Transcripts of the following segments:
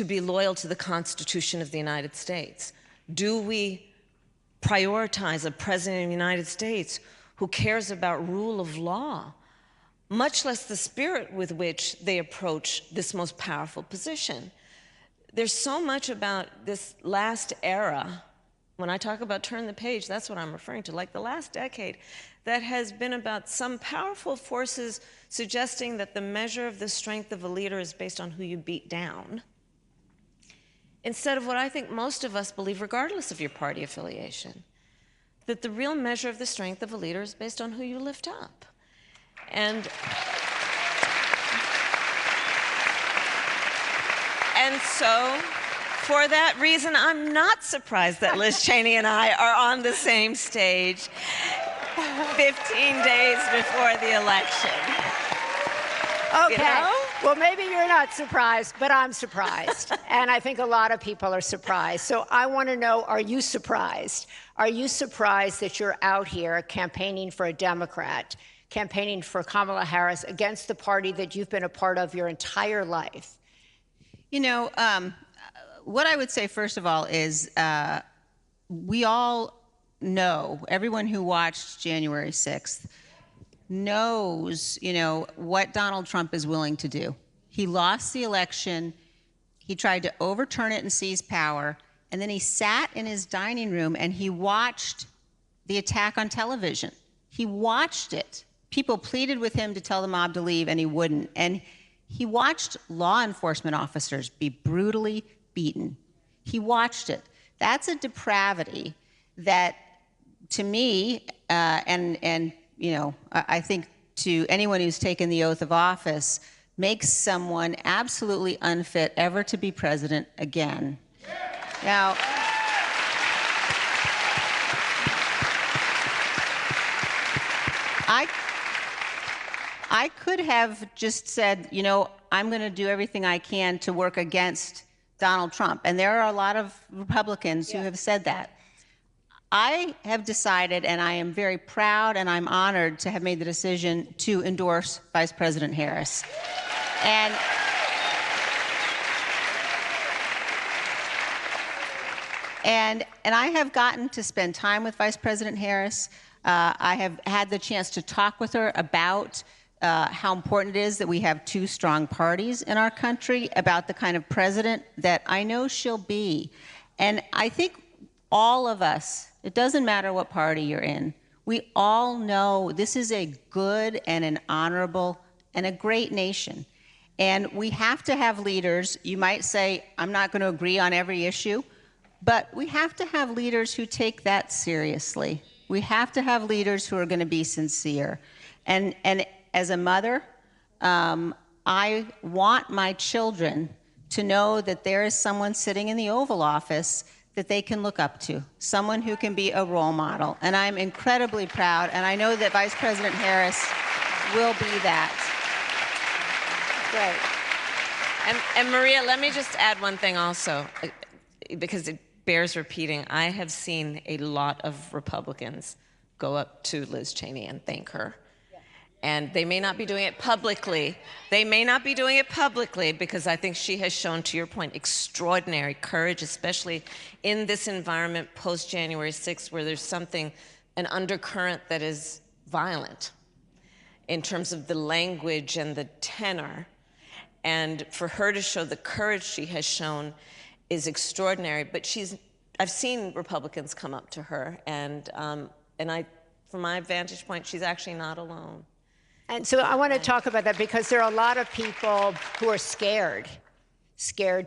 to be loyal to the Constitution of the United States? Do we prioritize a president of the United States who cares about rule of law, much less the spirit with which they approach this most powerful position? There's so much about this last era. When I talk about turn the page, that's what I'm referring to, like the last decade, that has been about some powerful forces suggesting that the measure of the strength of a leader is based on who you beat down, instead of what I think most of us believe, regardless of your party affiliation, that the real measure of the strength of a leader is based on who you lift up. And so, for that reason, I'm not surprised that Liz Cheney and I are on the same stage 15 days before the election. Okay. You know? Well, maybe you're not surprised, but I'm surprised. And I think a lot of people are surprised. So I want to know, are you surprised? Are you surprised that you're out here campaigning for a Democrat, campaigning for Kamala Harris against the party that you've been a part of your entire life? You know, what I would say, first of all, is we all know, everyone who watched January 6th knows, you know, what Donald Trump is willing to do. He lost the election. He tried to overturn it and seize power. And then he sat in his dining room and he watched the attack on television. He watched it. People pleaded with him to tell the mob to leave, and he wouldn't. And he watched law enforcement officers be brutally beaten. He watched it. That's a depravity that, to me, and you know, I think to anyone who's taken the oath of office, makes someone absolutely unfit ever to be president again. Now, I could have just said, you know, I'm going to do everything I can to work against Donald Trump. And there are a lot of Republicans who have said that. I have decided, and I am very proud and I'm honored to have made the decision to endorse Vice President Harris. And I have gotten to spend time with Vice President Harris. I have had the chance to talk with her about how important it is that we have two strong parties in our country, about the kind of president that I know she'll be. And I think all of us, it doesn't matter what party you're in, we all know this is a good and an honorable and a great nation. And we have to have leaders. You might say, I'm not going to agree on every issue, but we have to have leaders who take that seriously. We have to have leaders who are going to be sincere. And as a mother, I want my children to know that there is someone sitting in the Oval Office that they can look up to, someone who can be a role model. And I'm incredibly proud, and I know that Vice President Harris will be that. Great. And Maria, let me just add one thing also, because it bears repeating. I have seen a lot of Republicans go up to Liz Cheney and thank her. And they may not be doing it publicly. They may not be doing it publicly because I think she has shown, to your point, extraordinary courage, especially in this environment post-January 6th, where there's something, an undercurrent that is violent in terms of the language and the tenor. And for her to show the courage she has shown is extraordinary. But I've seen Republicans come up to her, and from my vantage point, she's actually not alone. And so I want to talk about that because there are a lot of people who are scared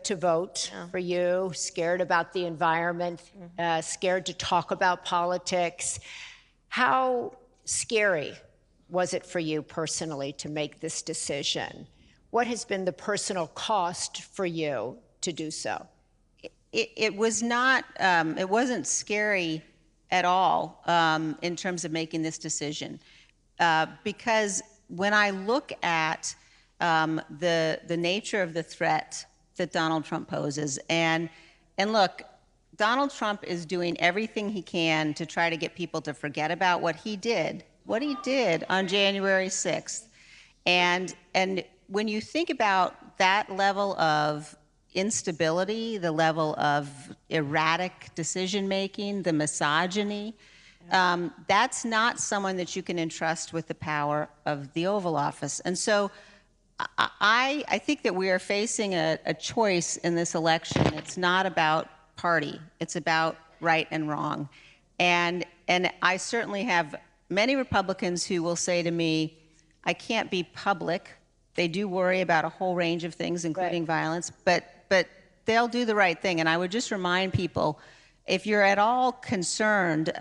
to vote for you, scared about the environment, scared to talk about politics. How scary was it for you personally to make this decision? What has been the personal cost for you to do so? It was not, it wasn't scary at all in terms of making this decision. Because when I look at the nature of the threat that Donald Trump poses, and look, Donald Trump is doing everything he can to try to get people to forget about what he did on January 6th. And when you think about that level of instability, the level of erratic decision-making, the misogyny. That's not someone that you can entrust with the power of the Oval Office. And so I think that we are facing a choice in this election. It's not about party. It's about right and wrong. And I certainly have many Republicans who will say to me, I can't be public. They do worry about a whole range of things, including violence, but they'll do the right thing. And I would just remind people, if you're at all concerned,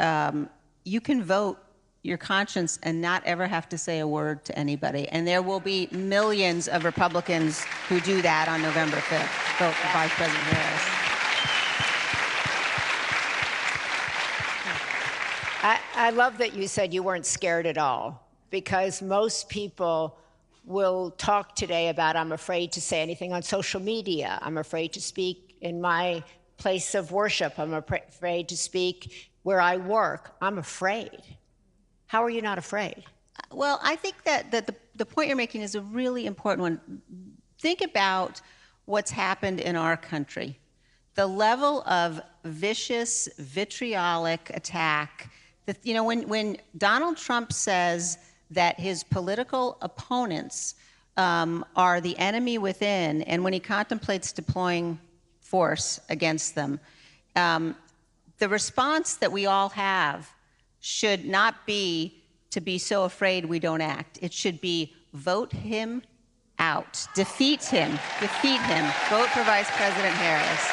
you can vote your conscience and not ever have to say a word to anybody. And there will be millions of Republicans who do that on November 5th. Vote for Vice President Harris. I love that you said you weren't scared at all, because most people will talk today about, I'm afraid to say anything on social media. I'm afraid to speak in my place of worship. I'm afraid to speak where I work. I'm afraid. How are you not afraid? Well, I think that the point you're making is a really important one. Think about what's happened in our country. The level of vicious, vitriolic attack. You know, when Donald Trump says that his political opponents are the enemy within, and when he contemplates deploying force against them, the response that we all have should not be to be so afraid we don't act. It should be vote him out, defeat him, vote for Vice President Harris.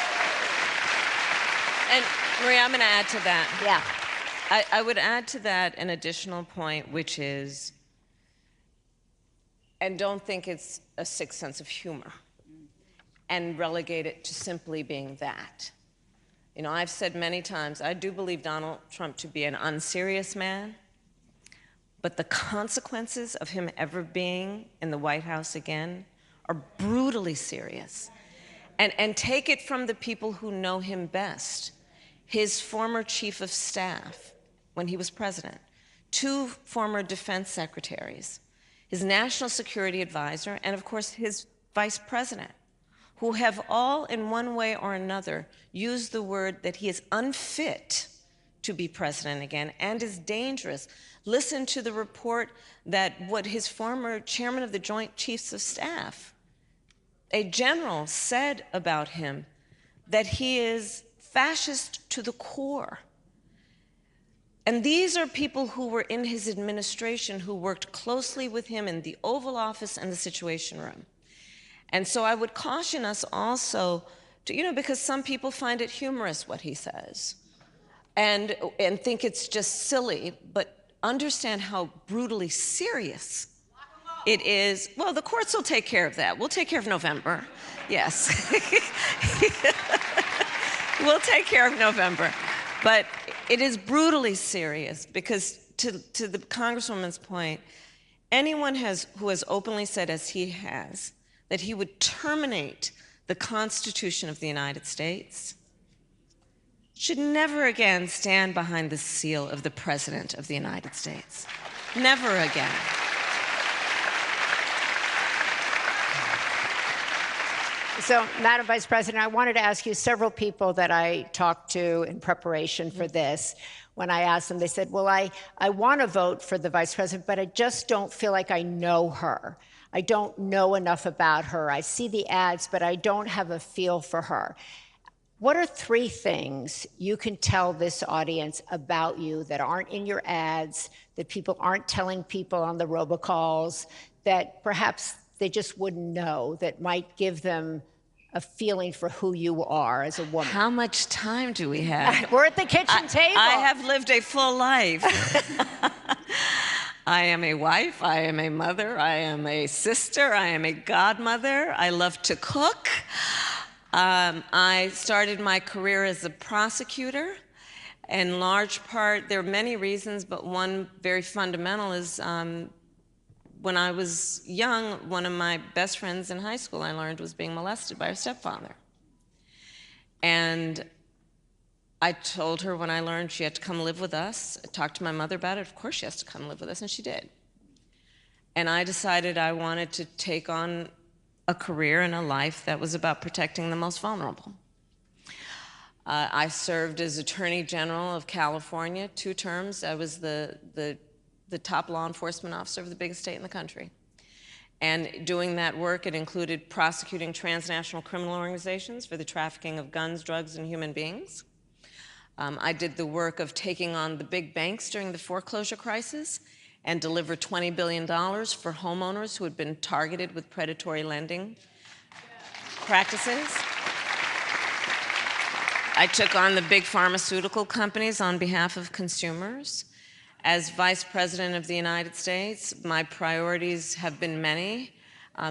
And Maria, I'm going to add to that. Yeah. I would add to that an additional point, which is, and don't think it's a sick sense of humor and relegate it to simply being that. You know, I've said many times, I do believe Donald Trump to be an unserious man, but the consequences of him ever being in the White House again are brutally serious. And take it from the people who know him best. His former chief of staff, when he was president, 2 former defense secretaries, his national security advisor, and of course his vice president, who have all in one way or another used the word that he is unfit to be president again and is dangerous. Listen to the report that what his former chairman of the Joint Chiefs of Staff, a general, said about him, that he is fascist to the core. And these are people who were in his administration, who worked closely with him in the Oval Office and the Situation Room. And so I would caution us also to, you know, because some people find it humorous what he says and think it's just silly, but understand how brutally serious it is. Well, the courts will take care of that. We'll take care of November. Yes. We'll take care of November. But it is brutally serious because, to the Congresswoman's point, anyone who has openly said, as he has, that he would terminate the Constitution of the United States should never again stand behind the seal of the President of the United States. Never again. So, Madam Vice President, I wanted to ask you, several people that I talked to in preparation for this, when I asked them, they said, well, I want to vote for the Vice President, but I just don't feel like I know her. I don't know enough about her. I see the ads, but I don't have a feel for her. What are 3 things you can tell this audience about you that aren't in your ads, that people aren't telling people on the robocalls, that perhaps they just wouldn't know, that might give them a feeling for who you are as a woman? How much time do we have? We're at the kitchen table. I have lived a full life. I am a wife, I am a mother, I am a sister, I am a godmother, I love to cook. I started my career as a prosecutor. In large part, there are many reasons, but one very fundamental is when I was young, one of my best friends in high school, I learned, was being molested by her stepfather. And I told her when I learned she had to come live with us. I talked to my mother about it. Of course she has to come live with us, and she did. And I decided I wanted to take on a career and a life that was about protecting the most vulnerable. I served as Attorney General of California 2 terms. I was the top law enforcement officer of the biggest state in the country. And doing that work, it included prosecuting transnational criminal organizations for the trafficking of guns, drugs, and human beings. I did the work of taking on the big banks during the foreclosure crisis and delivered $20 billion for homeowners who had been targeted with predatory lending practices. I took on the big pharmaceutical companies on behalf of consumers. As Vice President of the United States, my priorities have been many,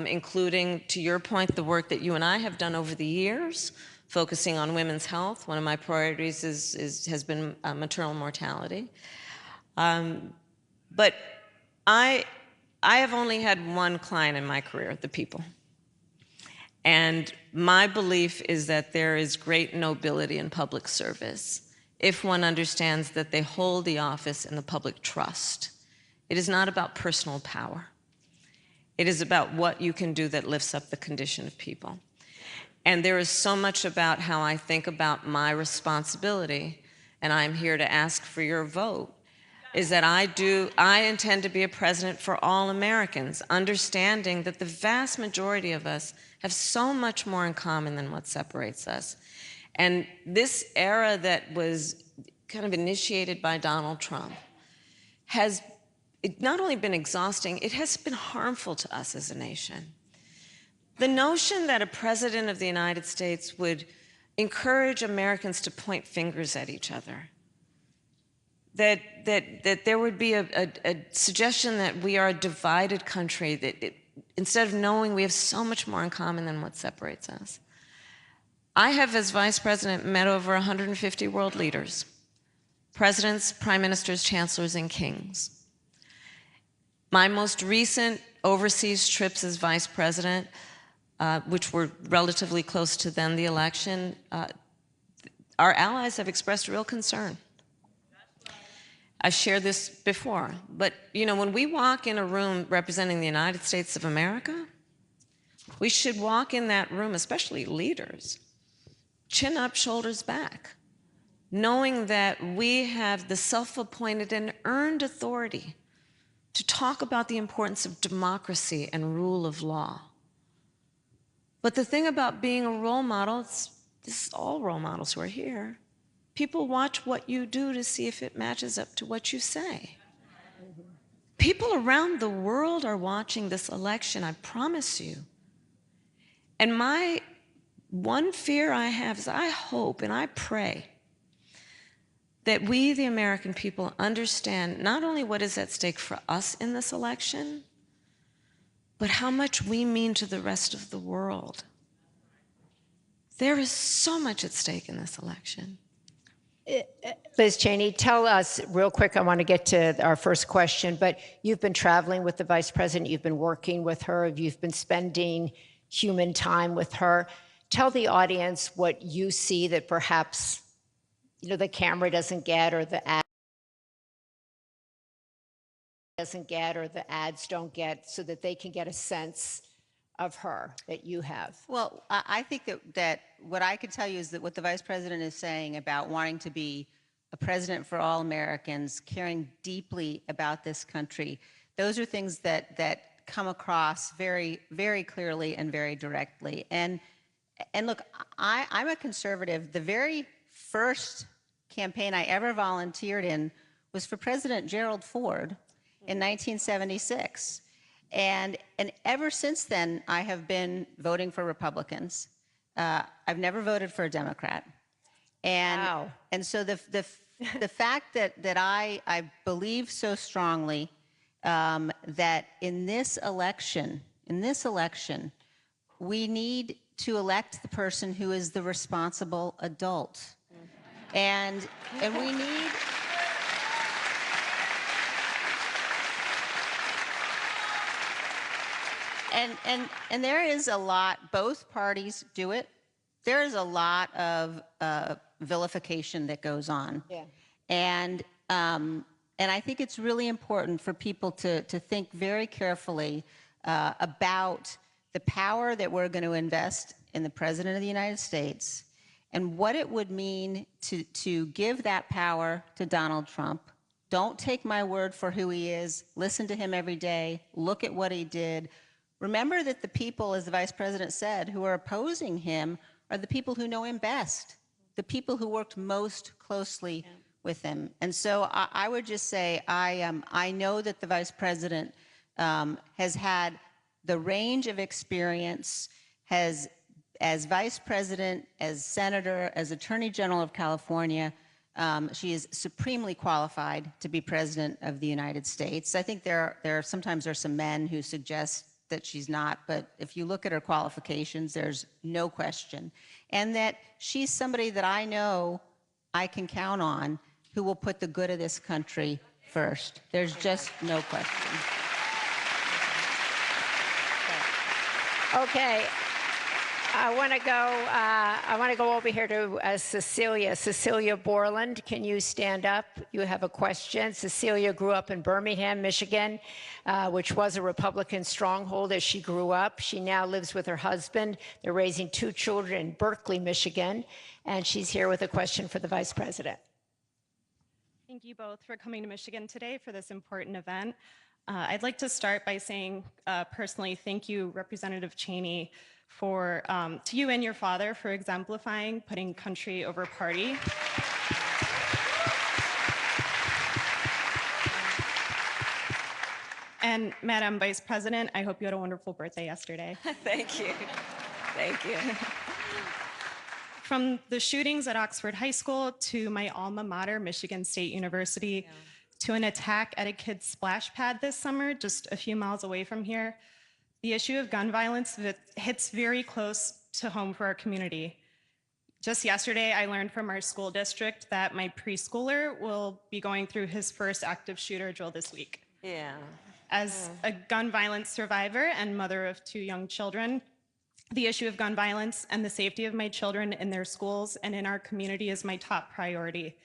including, to your point, the work that you and I have done over the years, focusing on women's health. One of my priorities has been maternal mortality. But I have only had one client in my career, the people. And my belief is that there is great nobility in public service if one understands that they hold the office in the public trust. It is not about personal power. It is about what you can do that lifts up the condition of people. And there is so much about how I think about my responsibility, and I'm here to ask for your vote, is that I intend to be a president for all Americans, understanding that the vast majority of us have so much more in common than what separates us. And this era that was kind of initiated by Donald Trump has not only been exhausting, it has been harmful to us as a nation. The notion that a president of the United States would encourage Americans to point fingers at each other, that there would be a suggestion that we are a divided country, that instead of knowing we have so much more in common than what separates us. I have, as vice president, met over 150 world leaders, presidents, prime ministers, chancellors, and kings. My most recent overseas trips as vice president, which were relatively close to then the election, our allies have expressed real concern. I've shared this before, but when we walk in a room representing the United States of America, we should walk in that room, especially leaders, chin up, shoulders back, knowing that we have the self-appointed and earned authority to talk about the importance of democracy and rule of law. But the thing about being a role model, this is all role models who are here, people watch what you do to see if it matches up to what you say. People around the world are watching this election, I promise you. And my one fear I have is I hope and I pray that we, the American people, understand not only what is at stake for us in this election, but how much we mean to the rest of the world. There is so much at stake in this election. Liz Cheney, tell us real quick, I want to get to our first question, but you've been traveling with the vice president, you've been working with her, you've been spending human time with her. Tell the audience what you see that perhaps the camera doesn't get, or the ad doesn't get, or the ads don't get, so that they can get a sense of her that you have. Well, I think that what I could tell you is that what the vice president is saying about wanting to be a president for all Americans, caring deeply about this country, those are things that come across very, very clearly and very directly. And look, I'm a conservative. The very first campaign I ever volunteered in was for President Gerald Ford in 1976. And ever since then, I have been voting for Republicans. I've never voted for a Democrat. And, wow. And so the fact that I believe so strongly that in this election, we need to elect the person who is the responsible adult. And we need... And there is a lot, both parties do it. There is a lot of vilification that goes on. Yeah. And I think it's really important for people to think very carefully about the power that we're going to invest in the President of the United States and what it would mean to give that power to Donald Trump. Don't take my word for who he is. Listen to him every day. Look at what he did. Remember that the people, as the Vice President said, who are opposing him are the people who know him best, the people who worked most closely with him. And so I would just say I know that the Vice President has had the range of experience, has, as Vice President, as Senator, as Attorney General of California, she is supremely qualified to be President of the United States. I think sometimes there are some men who suggest that she's not, but if you look at her qualifications, there's no question. And that she's somebody that I know I can count on who will put the good of this country first. There's just no question. Okay. I want to go over here to Cecilia. Cecilia Borland, can you stand up? You have a question. Cecilia grew up in Birmingham, Michigan, which was a Republican stronghold as she grew up. She now lives with her husband. They're raising 2 children in Berkeley, Michigan, and she's here with a question for the Vice President. Thank you both for coming to Michigan today for this important event. I'd like to start by saying personally, thank you, Representative Cheney, for to you and your father for exemplifying putting country over party. And Madam Vice President, I hope you had a wonderful birthday yesterday. Thank you. Thank you. From the shootings at Oxford High School to my alma mater, Michigan State University, to an attack at a kid's splash pad this summer, just a few miles away from here, the issue of gun violence hits very close to home for our community. Just yesterday, I learned from our school district that my preschooler will be going through his first active shooter drill this week. Yeah. As a gun violence survivor and mother of 2 young children, the issue of gun violence and the safety of my children in their schools and in our community is my top priority.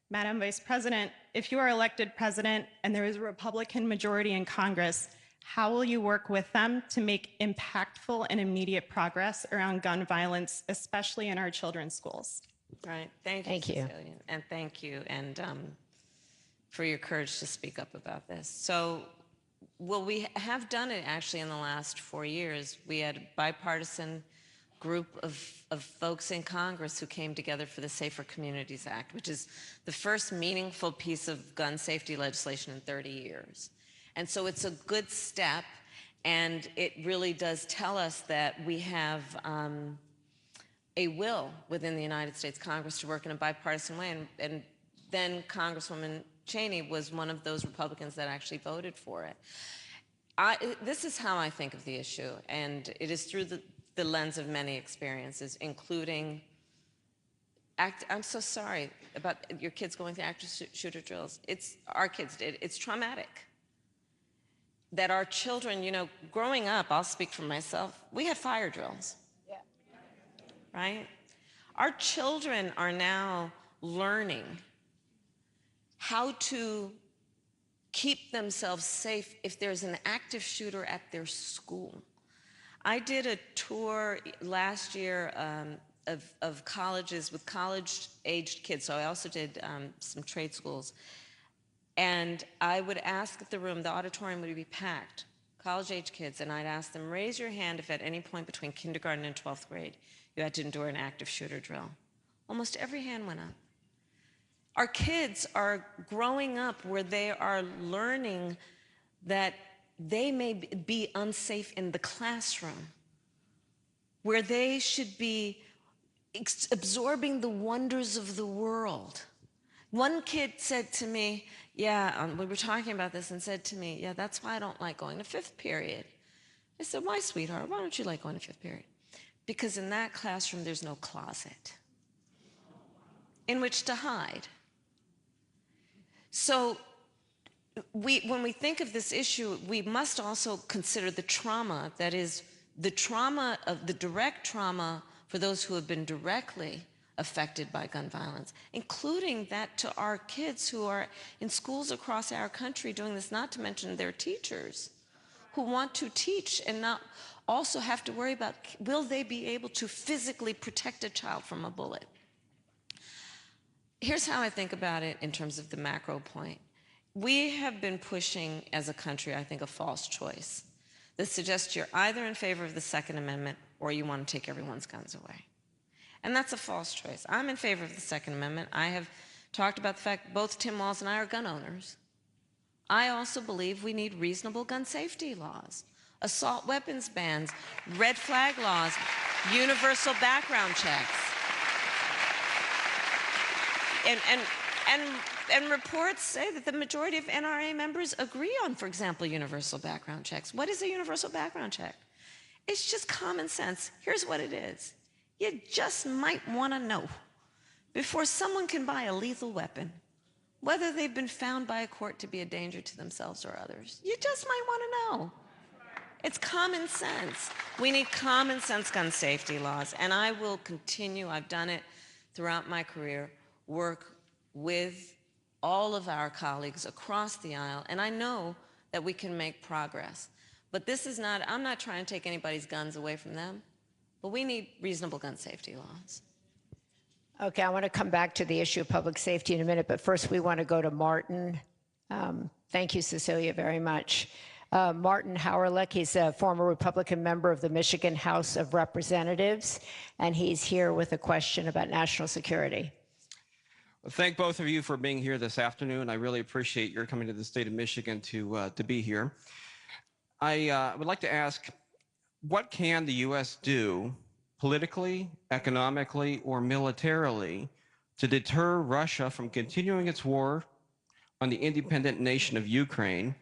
Madam Vice President, if you are elected president and there is a Republican majority in Congress, how will you work with them to make impactful and immediate progress around gun violence, especially in our children's schools? Right. Thank you, Cecilia. And thank you for your courage to speak up about this. So, well, we have done it actually in the last 4 years. We had a bipartisan group of folks in Congress who came together for the Safer Communities Act, which is the first meaningful piece of gun safety legislation in 30 years. And so it's a good step, and it really does tell us that we have a will within the United States Congress to work in a bipartisan way, and then Congresswoman Cheney was one of those Republicans that actually voted for it. This is how I think of the issue, and it is through the lens of many experiences, including, I'm so sorry about your kids going through active shooter drills. Our kids did. It's traumatic. That our children, you know, growing up, I'll speak for myself, we had fire drills. Yeah. Right? Our children are now learning how to keep themselves safe if there's an active shooter at their school. I did a tour last year of colleges with college-aged kids, so I also did some trade schools. And I would ask the auditorium would be packed, college-age kids, and I'd ask them, raise your hand if at any point between kindergarten and 12th grade you had to endure an active shooter drill. Almost every hand went up. Our kids are growing up where they are learning that they may be unsafe in the classroom, where they should be absorbing the wonders of the world. One kid said to me, we were talking about this, and said to me, yeah, that's why I don't like going to 5th period. I said, why, sweetheart? Why don't you like going to 5th period? Because in that classroom, there's no closet in which to hide. So when we think of this issue, we must also consider the trauma, that is, the trauma of the direct trauma for those who have been directly affected by gun violence, including that to our kids who are in schools across our country doing this, not to mention their teachers, who want to teach and not also have to worry about, will they be able to physically protect a child from a bullet? Here's how I think about it in terms of the macro point. We have been pushing as a country, I think, a false choice that suggests you're either in favor of the Second Amendment or you want to take everyone's guns away. And that's a false choice. I'm in favor of the Second Amendment. I have talked about the fact both Tim Walz and I are gun owners. I also believe we need reasonable gun safety laws, assault weapons bans, red flag laws, universal background checks. And reports say that the majority of NRA members agree on, for example, universal background checks. What is a universal background check? It's just common sense. Here's what it is. You just might want to know, before someone can buy a lethal weapon, whether they've been found by a court to be a danger to themselves or others. You just might want to know. It's common sense. We need common sense gun safety laws, and I will continue, I've done it throughout my career, work with all of our colleagues across the aisle, and I know that we can make progress. But this is not, I'm not trying to take anybody's guns away from them, but we need reasonable gun safety laws. Okay, I want to come back to the issue of public safety in a minute, but first we want to go to Martin. Thank you, Cecilia, very much. Martin Hauerlich, he's a former Republican member of the Michigan House of Representatives, and he's here with a question about national security. Well, thank both of you for being here this afternoon. I really appreciate your coming to the state of Michigan to be here. I would like to ask, what can the U.S. do politically, economically, or militarily to deter Russia from continuing its war on the independent nation of Ukraine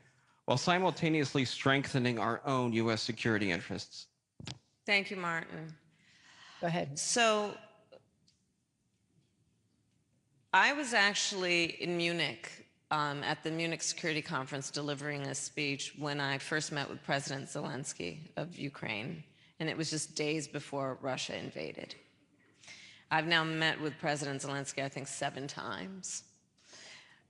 while simultaneously strengthening our own U.S. security interests? Thank you, Martin. Go ahead. So I was actually in Munich at the Munich Security Conference delivering a speech when I first met with President Zelensky of Ukraine, and it was just days before Russia invaded. I've now met with President Zelensky, I think, 7 times,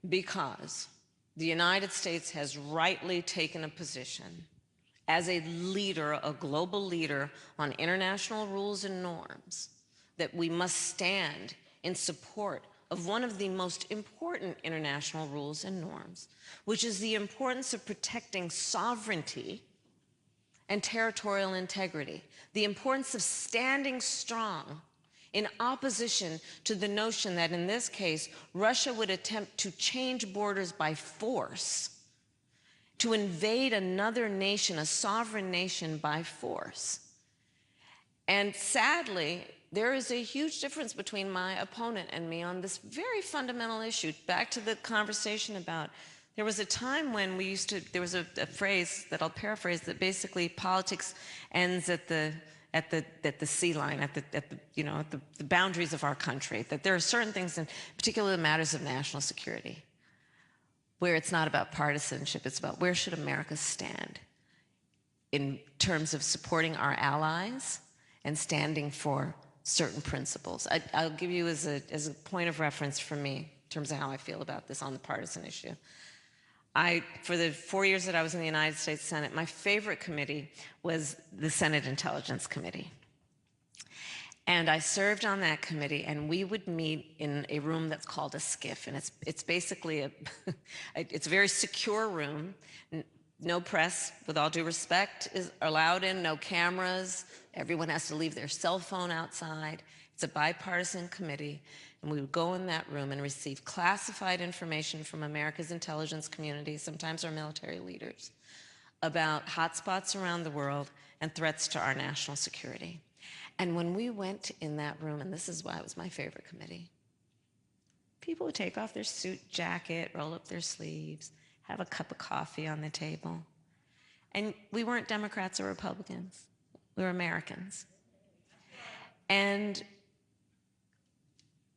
because the United States has rightly taken a position as a leader, a global leader on international rules and norms, that we must stand in support of one of the most important international rules and norms, which is the importance of protecting sovereignty and territorial integrity, the importance of standing strong in opposition to the notion that, in this case, Russia would attempt to change borders by force, to invade another nation, a sovereign nation, by force. And sadly, there is a huge difference between my opponent and me on this very fundamental issue. Back to the conversation about, there was a time when we used to, there was a phrase that I'll paraphrase, that basically politics ends at the sea line, at the boundaries of our country. That there are certain things, in particular the matters of national security, where it's not about partisanship, it's about where should America stand in terms of supporting our allies and standing for certain principles. I'll give you as a point of reference for me in terms of how I feel about this on the partisan issue. For the 4 years that I was in the United States Senate, my favorite committee was the Senate Intelligence Committee. And I served on that committee, and we would meet in a room that's called a SCIF, and it's basically it's a very secure room. No press, with all due respect, is allowed in, no cameras. Everyone has to leave their cell phone outside. It's a bipartisan committee, and we would go in that room and receive classified information from America's intelligence community, sometimes our military leaders, about hotspots around the world and threats to our national security. And when we went in that room, and this is why it was my favorite committee, people would take off their suit jacket, roll up their sleeves, have a cup of coffee on the table. And we weren't Democrats or Republicans. We were Americans. And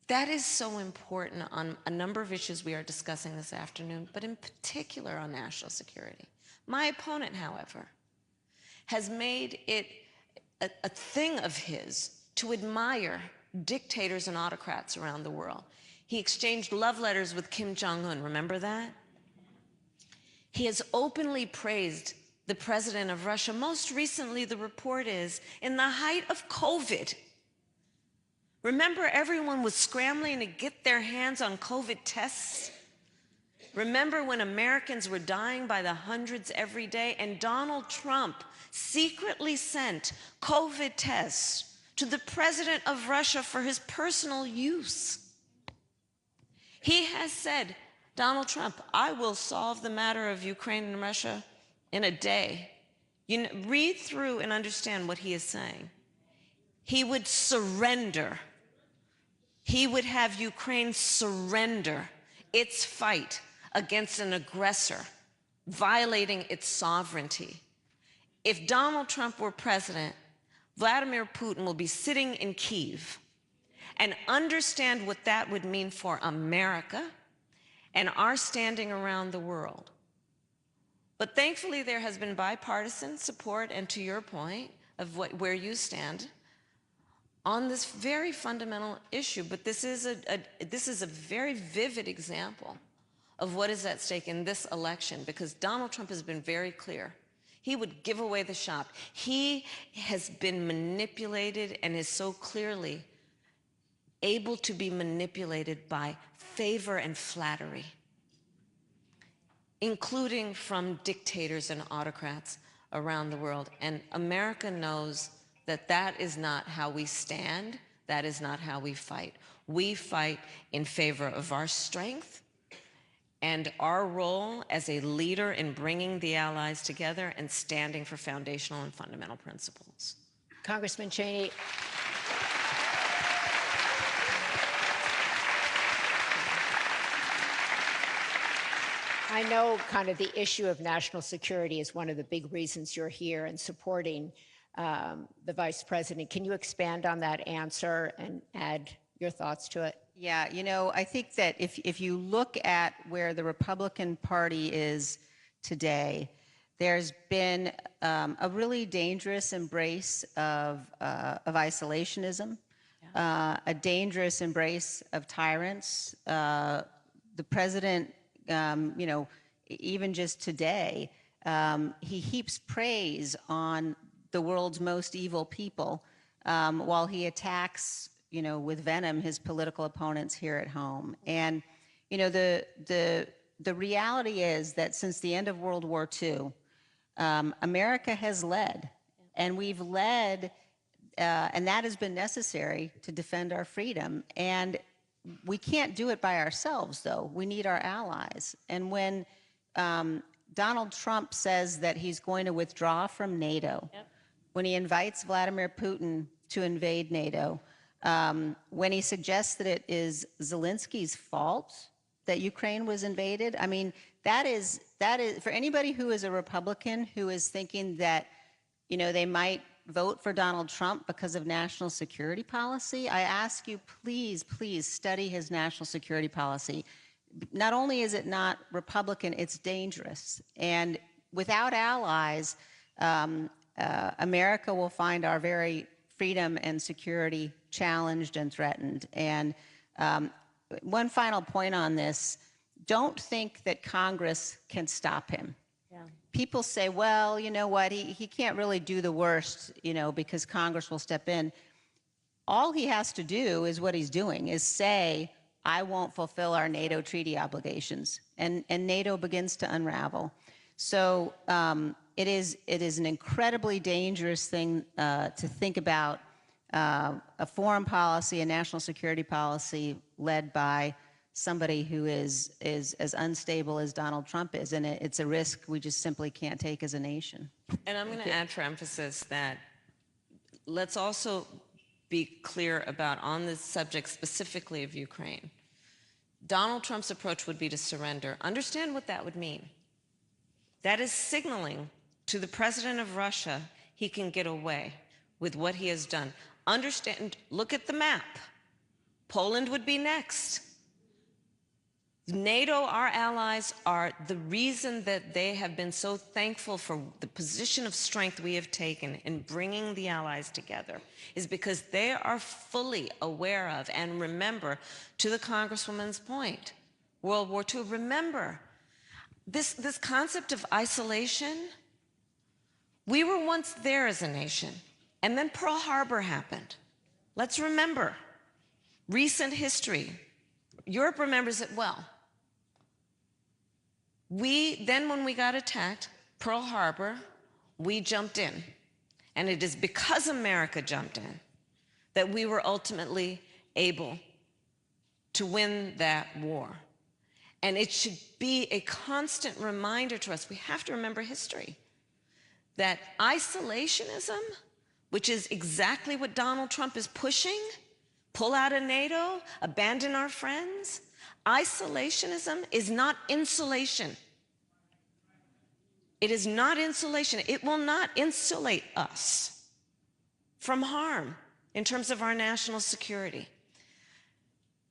that is so important on a number of issues we are discussing this afternoon, but in particular on national security. My opponent, however, has made it a thing of his to admire dictators and autocrats around the world. He exchanged love letters with Kim Jong-un, remember that? He has openly praised the president of Russia. Most recently, the report is in the height of COVID. Remember, everyone was scrambling to get their hands on COVID tests? Remember when Americans were dying by the hundreds every day, and Donald Trump secretly sent COVID tests to the president of Russia for his personal use? He has said, Donald Trump, I will solve the matter of Ukraine and Russia in a day. You know, read through and understand what he is saying. He would surrender. He would have Ukraine surrender its fight against an aggressor, violating its sovereignty. If Donald Trump were president, Vladimir Putin will be sitting in Kyiv and understand what that would mean for America and our standing around the world. But thankfully, there has been bipartisan support, and to your point of where you stand on this very fundamental issue. But this is a very vivid example of what is at stake in this election, because Donald Trump has been very clear. He would give away the shop. He has been manipulated and is so clearly able to be manipulated by favor and flattery, including from dictators and autocrats around the world. And America knows that that is not how we stand. That is not how we fight. We fight in favor of our strength and our role as a leader in bringing the allies together and standing for foundational and fundamental principles. Congressman Cheney. I know kind of the issue of national security is one of the big reasons you're here and supporting the vice president. Can you expand on that answer and add your thoughts to it? Yeah, you know, I think that if you look at where the Republican Party is today, there's been a really dangerous embrace of isolationism, a dangerous embrace of tyrants. The president, you know, even just today, he heaps praise on the world's most evil people while he attacks, you know, with venom his political opponents here at home. And, you know, the reality is that since the end of World War II, America has led, and we've led, and that has been necessary to defend our freedom. And we can't do it by ourselves, though. We need our allies. And when Donald Trump says that he's going to withdraw from NATO, when he invites Vladimir Putin to invade NATO, when he suggests that it is Zelensky's fault that Ukraine was invaded, I mean, that is for anybody who is a Republican who is thinking that, you know, they might vote for Donald Trump because of national security policy, I ask you, please, please study his national security policy. Not only is it not Republican, it's dangerous. And without allies, America will find our very freedom and security challenged and threatened. And one final point on this, don't think that Congress can stop him. Yeah. People say, well, you know what, he can't really do the worst, you know, because Congress will step in. All he has to do is what he's doing, is say, I won't fulfill our NATO treaty obligations. And NATO begins to unravel. So it is an incredibly dangerous thing to think about a foreign policy, a national security policy led by somebody who is as unstable as Donald Trump is, and it's a risk we just simply can't take as a nation. And I'm going to add for emphasis that let's also be clear about, on this subject specifically of Ukraine, Donald Trump's approach would be to surrender. Understand what that would mean. That is signaling to the president of Russia he can get away with what he has done. Understand, look at the map. Poland would be next. NATO, our allies, are the reason that they have been so thankful for the position of strength we have taken in bringing the allies together, is because they are fully aware of, and remember, to the Congresswoman's point, World War II, remember, this concept of isolation We were once there as a nation, and then Pearl Harbor happened. Let's remember recent history. Europe remembers it well. When we got attacked, Pearl Harbor, we jumped in. And it is because America jumped in that we were ultimately able to win that war. And it should be a constant reminder to us, we have to remember history, that isolationism, which is exactly what Donald Trump is pushing, pull out of NATO, abandon our friends, isolationism is not insulation. It is not insulation. It will not insulate us from harm in terms of our national security.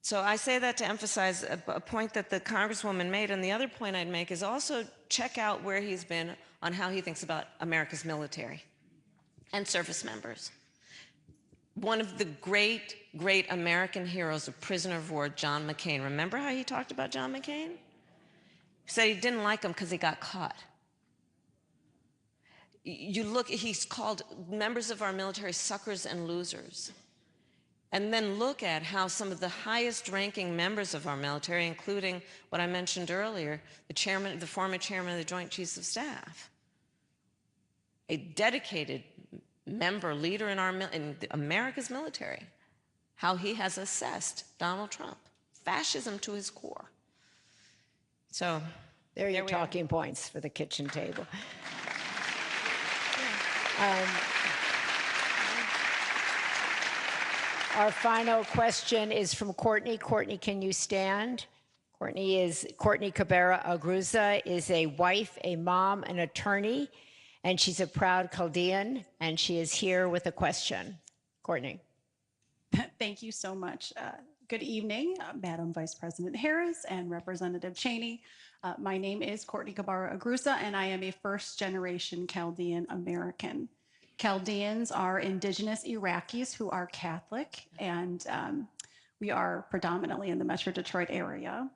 So I say that to emphasize a point that the Congresswoman made, and the other point I'd make is also check out where he's been on how he thinks about America's military and service members. One of the great, great American heroes of prisoner of war, John McCain. Remember how he talked about John McCain? He said he didn't like him because he got caught. You look, he's called members of our military suckers and losers. And then look at how some of the highest ranking members of our military, including what I mentioned earlier, the former chairman of the Joint Chiefs of Staff, a dedicated member, leader in America's military, how he has assessed Donald Trump, fascism to his core. So there are your talking points for the kitchen table. Our final question is from Courtney. Courtney, can you stand? Courtney Cabrera Agruza is a wife, a mom, an attorney, and she's a proud Chaldean, and she is here with a question. Courtney. Thank you so much. Good evening, Madam Vice President Harris and Representative Cheney. My name is Courtney Cabrera Agruza, and I am a first-generation Chaldean American. Chaldeans are indigenous Iraqis who are Catholic, and we are predominantly in the Metro Detroit area.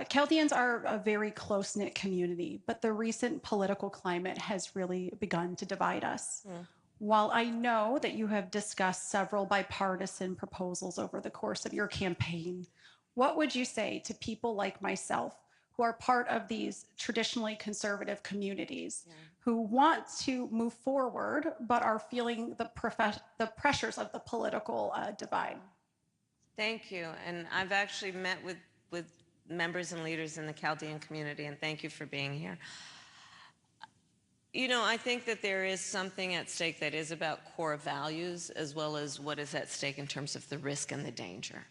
Chaldeans are a very close-knit community, but the recent political climate has really begun to divide us. While I know that you have discussed several bipartisan proposals over the course of your campaign, what would you say to people like myself who are part of these traditionally conservative communities who want to move forward but are feeling the pressures of the political divide? Thank you. And I've actually met with members and leaders in the Chaldean community, and thank you for being here. You know, I think that there is something at stake that is about core values as well as what is at stake in terms of the risk and the danger.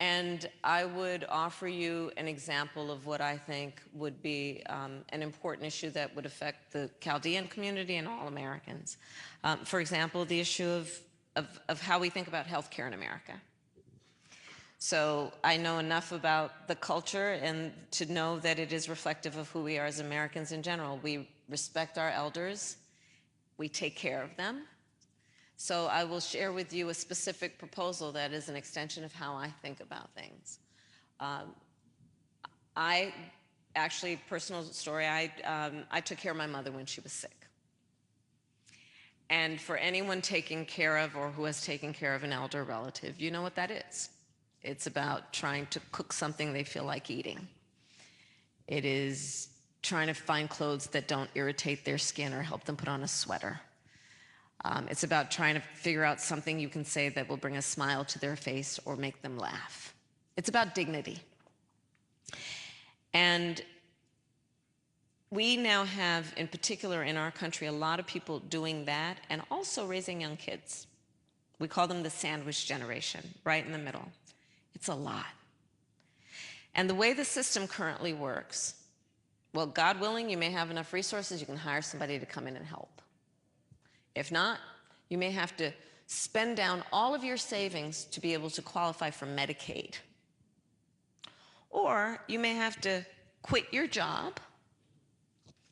And I would offer you an example of what I think would be an important issue that would affect the Chaldean community and all Americans. For example, the issue of how we think about healthcare in America. So I know enough about the culture and to know that it is reflective of who we are as Americans in general. We respect our elders. We take care of them. So I will share with you a specific proposal that is an extension of how I think about things. Personal story, I took care of my mother when she was sick. And for anyone taking care of or who has taken care of an elder relative, you know what that is. It's about trying to cook something they feel like eating. It is trying to find clothes that don't irritate their skin or help them put on a sweater. It's about trying to figure out something you can say that will bring a smile to their face or make them laugh. It's about dignity. And we now have, in particular in our country, a lot of people doing that and also raising young kids. We call them the sandwich generation, right in the middle. It's a lot. And the way the system currently works, well, God willing, you may have enough resources, you can hire somebody to come in and help. If not, you may have to spend down all of your savings to be able to qualify for Medicaid. Or you may have to quit your job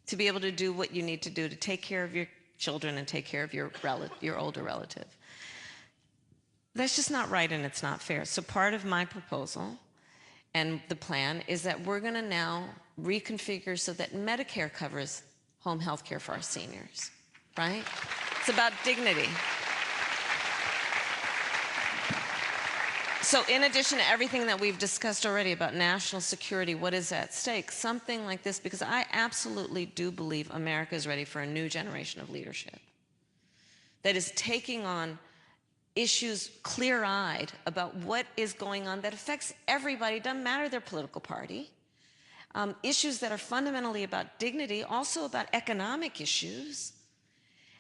to be able to do what you need to do to take care of your children and take care of your older relative. That's just not right and it's not fair. So part of my proposal and the plan is that we're going to now reconfigure so that Medicare covers home health care for our seniors. right? It's about dignity. So in addition to everything that we've discussed already about national security, what is at stake? Something like this, because I absolutely do believe America is ready for a new generation of leadership that is taking on issues clear-eyed about what is going on that affects everybody, doesn't matter their political party. Issues that are fundamentally about dignity, also about economic issues,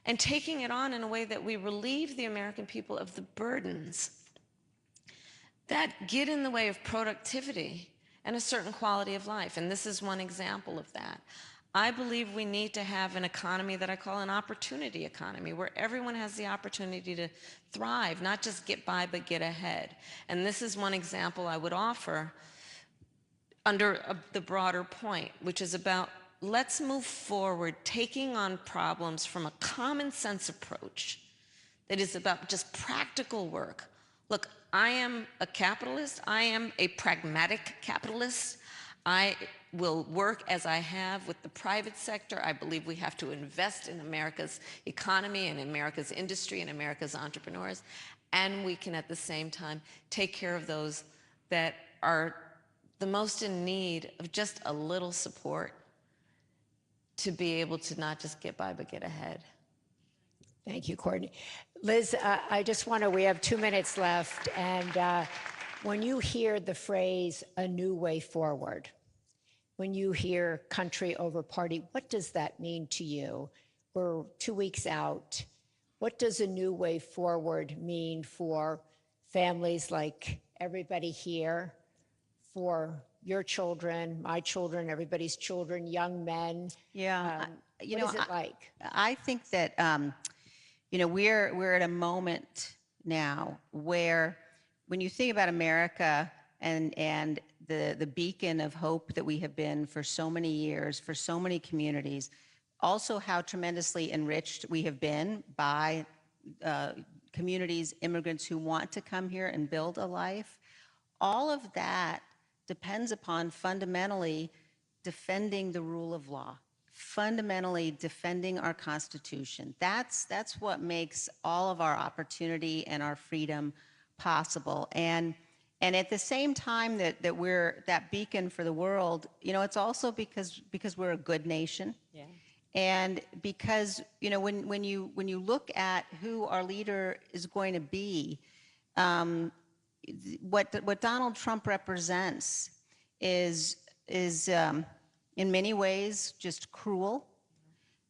and taking it on in a way that we relieve the American people of the burdens that get in the way of productivity and a certain quality of life. And this is one example of that. I believe we need to have an economy that I call an opportunity economy, where everyone has the opportunity to thrive, not just get by, but get ahead. And this is one example I would offer under the broader point, which is about let's move forward, taking on problems from a common sense approach that is about just practical work. Look, I am a capitalist. I am a pragmatic capitalist. I will work as I have with the private sector. I believe we have to invest in America's economy and America's industry and America's entrepreneurs. And we can at the same time take care of those that are the most in need of just a little support to be able to not just get by, but get ahead. Thank you, Courtney. Liz, I just want to, we have 2 minutes left, and when you hear the phrase, a new way forward, when you hear country over party, what does that mean to you? We're 2 weeks out. What does a new way forward mean for families like everybody here, for your children, my children, everybody's children, young men? Yeah, What is it like? I think that we're at a moment now where, when you think about America and the beacon of hope that we have been for so many years, for so many communities, also how tremendously enriched we have been by communities, immigrants who want to come here and build a life, all of that depends upon fundamentally defending the rule of law, fundamentally defending our Constitution. That's what makes all of our opportunity and our freedom possible. And at the same time that we're that beacon for the world, it's also because we're a good nation. Yeah. And because when you look at who our leader is going to be, what Donald Trump represents is in many ways just cruel,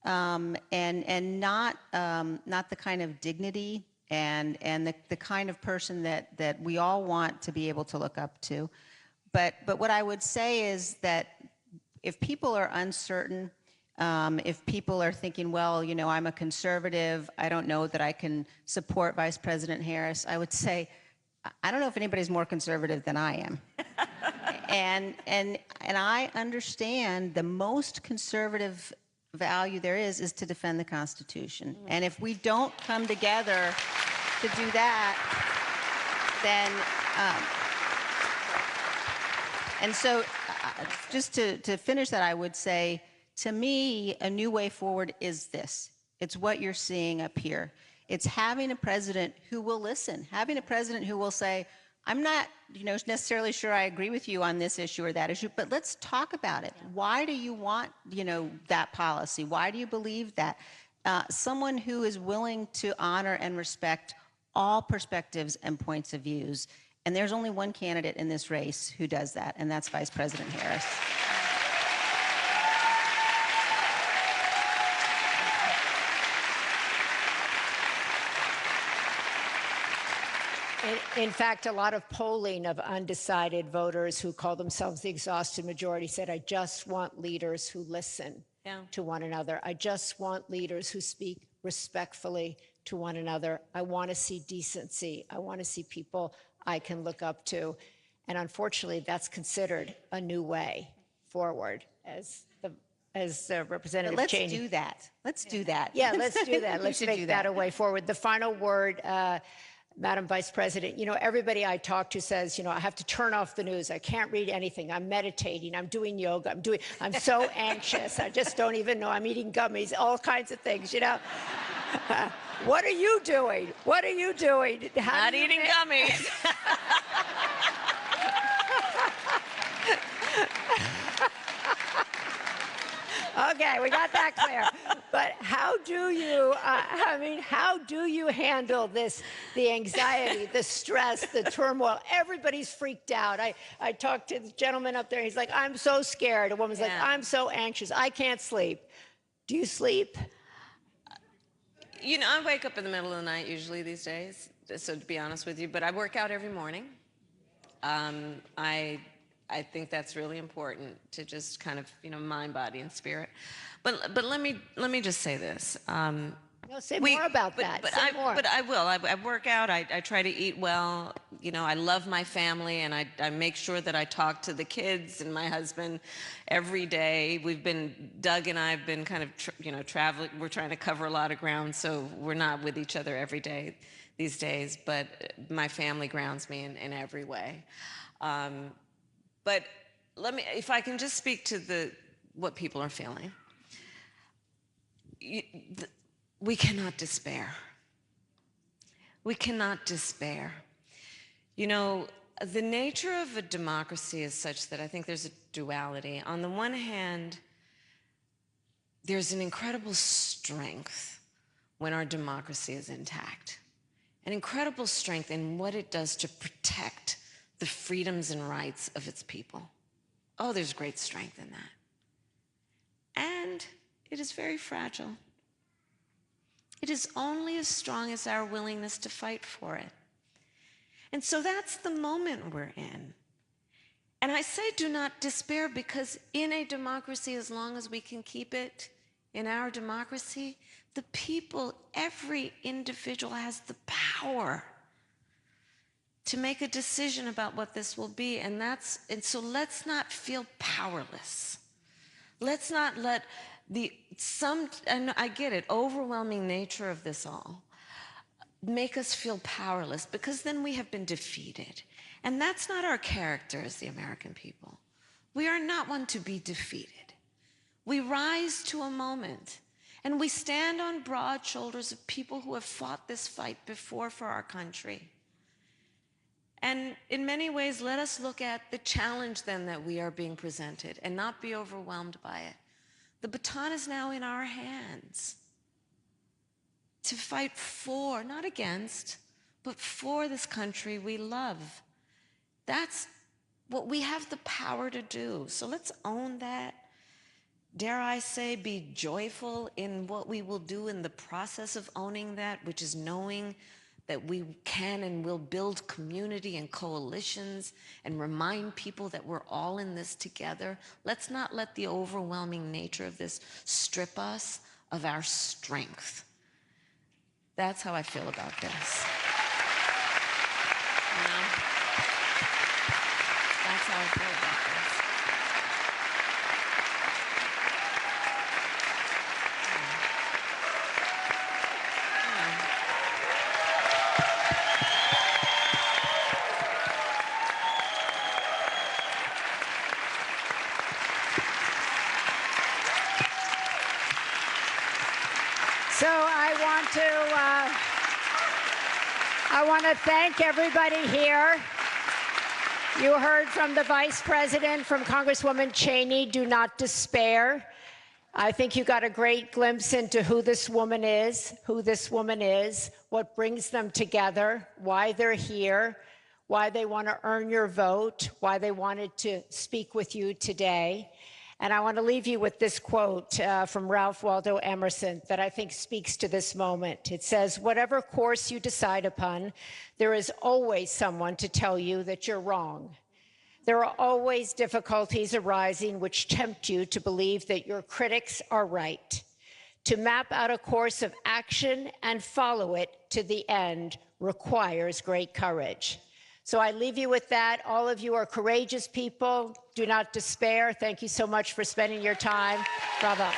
and not the kind of dignity and the kind of person that we all want to be able to look up to. But what I would say is that if people are uncertain, if people are thinking, well, I'm a conservative, I don't know that I can support Vice President Harris, I would say, I don't know if anybody's more conservative than I am. and I understand the most conservative value there is to defend the Constitution. And if we don't come together to do that, then and so just to finish that, I would say, to me, a new way forward is this. It's what you're seeing up here. It's having a president who will listen, having a president who will say, I'm not necessarily sure I agree with you on this issue or that issue, but let's talk about it. Yeah. Why do you want that policy? Why do you believe that? Someone who is willing to honor and respect all perspectives and points of views. And there's only one candidate in this race who does that, and that's Vice President Harris. In fact, a lot of polling of undecided voters who call themselves the exhausted majority said, I just want leaders who listen to one another. I just want leaders who speak respectfully to one another. I want to see decency. I want to see people I can look up to. And unfortunately, that's considered a new way forward, as Representative Cheney. Let's do that. Let's do that. Yeah, let's do that. Let's make that a way forward. The final word, Madam Vice President, you know, everybody I talk to says, you know, I have to turn off the news. I can't read anything. I'm meditating. I'm doing yoga. I'm so anxious. I just don't even know. I'm eating gummies, all kinds of things, you know. What are you doing? What are you doing? Not eating gummies. Okay, we got that clear. But how do you, how do you handle this, the anxiety, the stress, the turmoil? Everybody's freaked out. I talked to the gentleman up there. He's like, I'm so scared. A woman's like, I'm so anxious. I can't sleep. Do you sleep? You know, I wake up in the middle of the night usually these days, so to be honest with you, but I work out every morning. I think that's really important to just kind of, you know, mind, body, and spirit. But let me just say this. No, say more about that. But say more. But I will. I work out. I try to eat well. You know, I love my family, and I make sure that I talk to the kids and my husband every day. Doug and I have been kind of, traveling. We're trying to cover a lot of ground, so we're not with each other every day these days. But my family grounds me in every way. But if I can just speak to what people are feeling. We cannot despair. We cannot despair. You know, the nature of a democracy is such that I think there's a duality. On the one hand, there's an incredible strength when our democracy is intact. An incredible strength in what it does to protect the freedoms and rights of its people. Oh, there's great strength in that. And it is very fragile. It is only as strong as our willingness to fight for it. And so that's the moment we're in. And I say do not despair because in a democracy, as long as we can keep it in our democracy, the people, every individual has the power to make a decision about what this will be. And so let's not feel powerless. Let's not let and I get it, overwhelming nature of this all make us feel powerless, because then we have been defeated. And that's not our character as the American people. We are not one to be defeated. We rise to a moment, and we stand on broad shoulders of people who have fought this fight before for our country. And in many ways, let us look at the challenge then that we are being presented and not be overwhelmed by it. The baton is now in our hands to fight for, not against, but for this country we love. That's what we have the power to do. So let's own that. Dare I say, be joyful in what we will do in the process of owning that, which is knowing that we can and will build community and coalitions and remind people that we're all in this together. Let's not let the overwhelming nature of this strip us of our strength. That's how I feel about this. You know? That's how I feel about this. So I want to thank everybody here. You heard from the Vice President, from Congresswoman Cheney, do not despair. I think you got a great glimpse into who this woman is, what brings them together, why they're here, why they want to earn your vote, why they wanted to speak with you today. And I want to leave you with this quote from Ralph Waldo Emerson that I think speaks to this moment. It says, "Whatever course you decide upon, there is always someone to tell you that you're wrong. There are always difficulties arising which tempt you to believe that your critics are right. To map out a course of action and follow it to the end requires great courage." So I leave you with that. All of you are courageous people. Do not despair. Thank you so much for spending your time. Bravo.